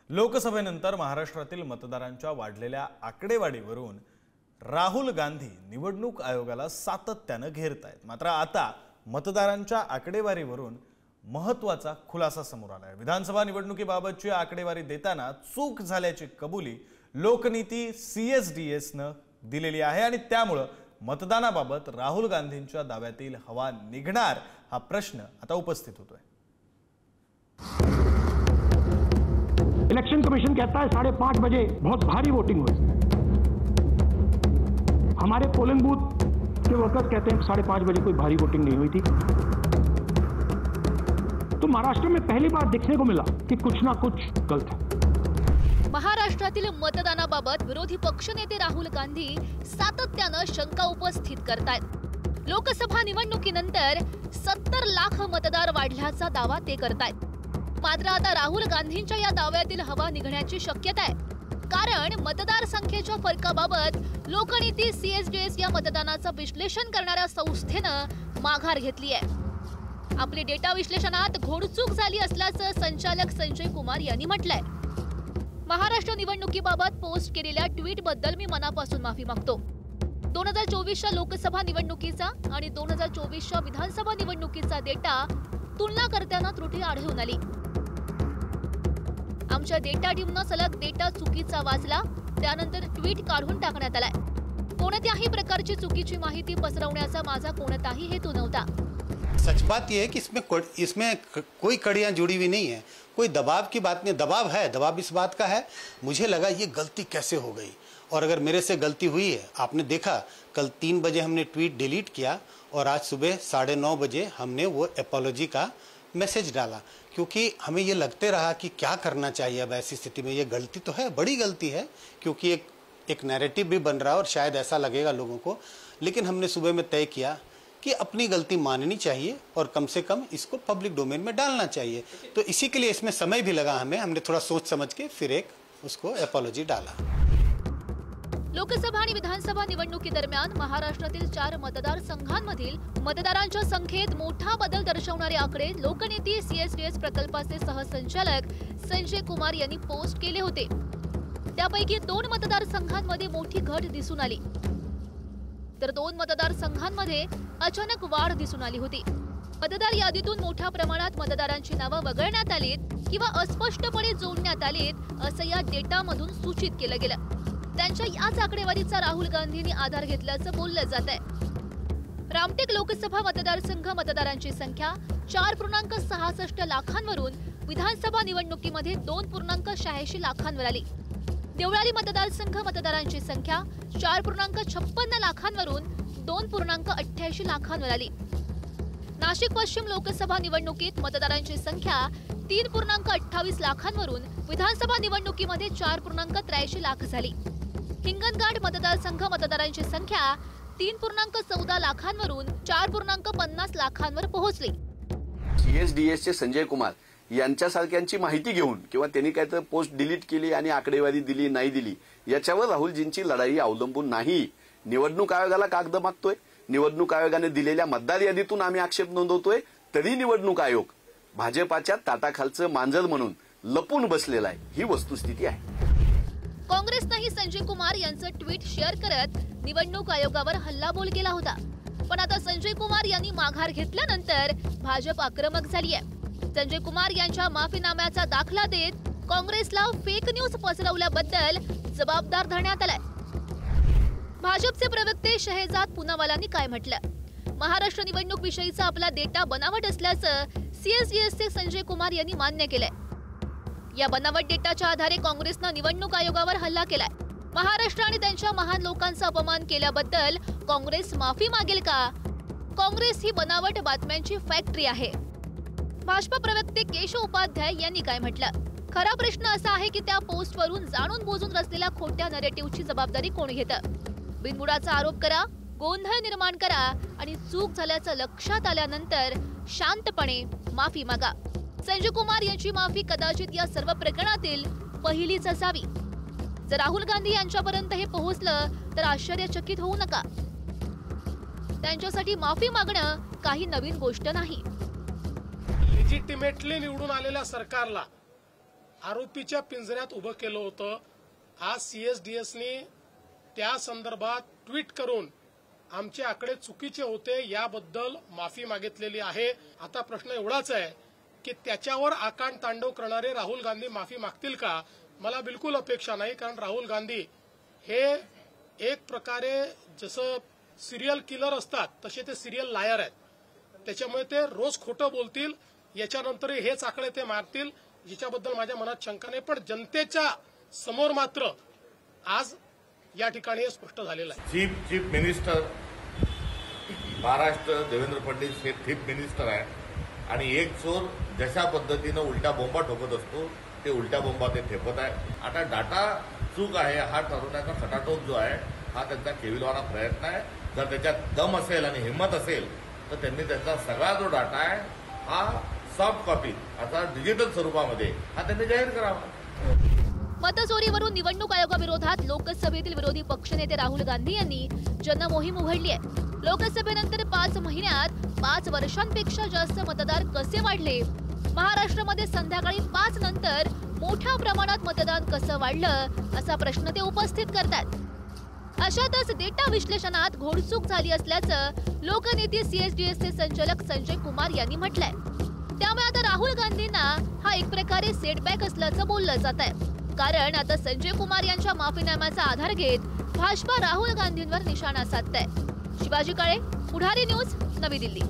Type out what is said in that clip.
लोकसभेनंतर महाराष्ट्रातील मतदारांच्या वाढलेल्या आकडेवारीवरून राहुल गांधी निवडणूक आयोगाला सातत्याने घेरतायत। मात्र आता मतदारांच्या आकडेवारीवरून महत्त्वाचा खुलासा समोर आलाय। विधानसभा निवडणुकीबाबतची आकडेवारी देताना चूक झाल्याची कबुली लोकनीती CSDS ने दिलेली आहे आणि त्यामुळे मतदानाबाबत राहुल गांधींच्या दाव्यातील हवा निघणार हा प्रश्न आता उपस्थित होतोय। इलेक्शन कमीशन कहता है 5:30 बजे बहुत भारी वोटिंग हुई। हमारे पोलिंग बूथ के वर्कर्स कहते हैं 5:30 बजे कोई भारी वोटिंग नहीं हुई थी। तो महाराष्ट्र में पहली बार देखने को मिला कि कुछ ना कुछ गलत है। महाराष्ट्रातील मतदानाबाबत विरोधी पक्षनेते राहुल गांधी सातत्याने शंका उपस्थित करतायत। लोकसभा निवडणुकीनंतर 70 लाख मतदार वाढल्याचा दावा ते करतायत। मात्र आता राहुल गांधींच्या या दाव्यातील हवा निघण्याची शक्यता आहे, कारण मतदार संख्येच्या फरकाबाबत लोकनीती CSDS या मतदानाचं विश्लेषण करणाऱ्या संस्थेनं माघार घेतली आहे। आपली डेटा विश्लेषणात घोडचूक झाली असल्याचं संचालक संजय कुमार यांनी म्हटलंय। महाराष्ट्र निवडणुकीबाबत पोस्ट केलेल्या ट्विटबद्दल मी मनापासून माफी मागतो। 2024च्या लोकसभा निवडणुकीचा आणि 2024च्या विधानसभा निवडणुकीचा डेटा तुलना करताना त्रुटी आढळून आली। आमच्या डेटा टीमनं सलग डेटा चुकीचा वाचला, त्यानंतर ट्विट काढून टाकण्यात आलाय। कोणत्याही प्रकारची चुकीची माहिती पसरवण्याचा माझा कोणताही हेतू नव्हता। सच बात यह है कि इसमें कोई कड़ियां जुड़ी हुई नहीं है, कोई दबाव की बात नहीं। दबाव है, दबाव इस बात का है, मुझे लगा ये गलती कैसे हो गई, और अगर मेरे से गलती हुई है, आपने देखा कल 3 बजे हमने ट्वीट डिलीट किया और आज सुबह 9:30 बजे हमने वो एपोलॉजी का मैसेज डाला, क्योंकि हमें ये लगते रहा कि क्या करना चाहिए अब ऐसी स्थिति में। ये गलती तो है, बड़ी गलती है, क्योंकि एक नैरेटिव भी बन रहा है और शायद ऐसा लगेगा लोगों को। लेकिन हमने सुबह में तय किया कि अपनी गलती माननी चाहिए और कम से कम इसको पब्लिक डोमेन में डालना चाहिए। तो इसी के लिए इसमें समय भी लगा हमने थोड़ा सोच समझ के फिर एक उसको एपोलॉजी डाला। लोकसभा आणि विधानसभा निवडणुकीदरम्यान महाराष्ट्रातील 4 मतदारसंघांमधील मतदारांच्या संख्येत मोठा बदल दर्शवणारे आकडे लोकनीती CSDS प्रकल्पाचे सहसंचालक संजय कुमार यांनी पोस्ट केले होते। त्यापैकी 2 मतदारसंघांमध्ये मोठी घट दिसून आली, तर 2 मतदारसंघांमध्ये अचानक वाढ दिसून आली होती। मतदार यादीतून मोठ्या प्रमाणात मतदारांची नावं वगळण्यात आलीत किंवा अस्पष्टपणे जोडण्यात आलीत असं या डेटामधून सूचित केलं गेलं। त्यांच्या याच आकडेवारीचा राहुल गांधींनी आधार घेतल्याचं बोललं जात आहे। रामटेक लोकसभा मतदारसंघ मतदारांची संख्या 4.66 लाखांवरून विधानसभा निवडणुकीमध्ये 2.86 लाखांवर आली। देवळाली मतदारसंघ मतदारांची संख्या 4.56 लाखांवरून 2.88 लाखांवर आली। नाशिक पश्चिम लोकसभा निवडणुकीत मतदारांची संख्या 3.28 लाखांवरून विधानसभा निवडणुकीमध्ये 4.83 लाख झाली। हिंगणघाट मतदारसंघ मतदारांची संख्या 3.14 लाखांवरून 4.50 लाखांवर पोहोचली। CSDS चे संजय कुमार यांच्यासारख्यांची माहिती घेऊन किंवा त्यांनी काय तर पोस्ट डिलीट केली आणि आकडेवारी दिली नाही दिली याच्यावर राहुलजींची लढाई अवलंबून नाही। निवडणूक आयोगाला कागद मागतोय, निवडणूक आयोगाने दिलेल्या मतदार यादीतून आम्ही आक्षेप नोंदवतोय, तरी निवडणूक आयोग भाजपाच्या ताटाखालचं मांजर म्हणून लपून बसलेला आहे। ही वस्तुस्थिती आहे। काँग्रेसनेही संजय कुमार यांचं ट्विट शेअर करत निवडणूक आयोगावर हल्लाबोल केला होता, पण आता संजय कुमार यांनी माघार घेतल्यानंतर भाजप आक्रमक झाली आहे। संजय कुमार यांच्या माफीनाम्याचा दाखला देत काँग्रेसला फेक न्यूज पसरवल्याबद्दल जबाबदार धरण्यात आलाय। भाजपचे प्रवक्ते शहजाद पूनावालांनी काय म्हटलं? महाराष्ट्र निवडणूक विषयीचा आपला डेटा बनावट असल्याचं CSDSचे संजय कुमार यांनी मान्य केलंय। या बनावट डेटाच्या आधारे काँग्रेसनं निवडणूक आयोगावर हल्ला केलाय। महाराष्ट्र आणि त्यांच्या महान लोकांचा अपमान केल्याबद्दल काँग्रेस माफी मागेल का? काँग्रेस ही बनावट बातम्यांची फॅक्टरी आहे। भाजपा प्रवक्ते केशव उपाध्याय यांनी काय म्हटलं? खरा प्रश्न असा आहे की त्या पोस्टवरून जाणून बुजून रचलेल्या खोट्या नरेटिव्हची जबाबदारी कोण घेतं? बिनबुडाचा आरोप करा, गोंधळ निर्माण करा आणि चूक झाल्याचं लक्षात आल्यानंतर शांतपणे माफी मागा। संजय कुमार यांची माफी कदाचित या सर्व प्रकरणातील पहिलीच असावी। जर राहुल गांधी यांच्यापर्यंत हे पोहोचलं तर आश्चर्यचकित होऊ नका। त्यांच्यासाठी माफी मागणं काही नवीन गोष्ट नाही। लेजिटिमेटली निवडून आलेल्या सरकारला आरोपीच्या पिंजऱ्यात उभं केलं होतं. आज CSDSने त्या संदर्भात ट्विट करून आमचे आकडे चुकीचे होते याबद्दल माफी मागितलेली आहे. आता प्रश्न एवढाच आहे की त्याच्यावर आकांड तांडव करणारे राहुल गांधी माफी मागतील का? मला बिलकुल अपेक्षा नाही, कारण राहुल गांधी हे एक प्रकारे जसं सिरियल किलर असतात तसे ते सिरियल लायर आहेत. त्याच्यामुळे ते रोज खोटं बोलतील. याच्यानंतरही हेच आकडे ते मारतील, जिच्याबद्दल माझ्या मनात शंका नाही. पण जनतेच्या समोर मात्र आज या ठिकाणी हे स्पष्ट झालेलं आहे. चीफ मिनिस्टर महाराष्ट्र देवेंद्र फडणवीस हे चीफ मिनिस्टर आहे आणि एक चोर जशा पद्धतीनं उलट्या बोंबा ठोकत असतो ते उलट्या बोंबा ते ठेपत आहे. आता डाटा चूक आहे हा ठरवण्याचा खटाटोप जो आहे हा त्यांचा केविलवाना प्रयत्न आहे. जर त्याच्यात दम असेल आणि हिंमत असेल तर त्यांनी त्यांचा सगळा जो डाटा आहे हा सॉफ्ट कॉपी आता डिजिटल स्वरूपामध्ये हा त्यांनी जाहीर करावा. मतचोरीवरून निवडणूक आयोगाविरोधात लोकसभेतील विरोधी पक्षनेते राहुल गांधी यांनी जनमोहीम उघडली आहे. लोकसभेनंतर 5 महिन्यात 5 वर्षांपेक्षा जास्त मतदार कसे वाढले? महाराष्ट्रामध्ये संध्याकाळी 5 नंतर मोठ्या प्रमाणात मतदान कसं वाढलं असा प्रश्न ते उपस्थित करतात. अशातच डेटा विश्लेषणात घोडचूक झाली असल्याचं लोकनेते CSDSचे संचालक संजय कुमार यांनी म्हटलंय. त्यामुळे आता राहुल गांधींना हा एक प्रकारे सेटबॅक असल्याचं बोललं जात आहे. कारण आता संजय कुमार यांच्या माफीनाम्याचा आधार घेत भाजपा राहुल गांधींवर निशाणा साधतंय. शिवाजी काळे, पुढारी न्यूज, नवी दिल्ली.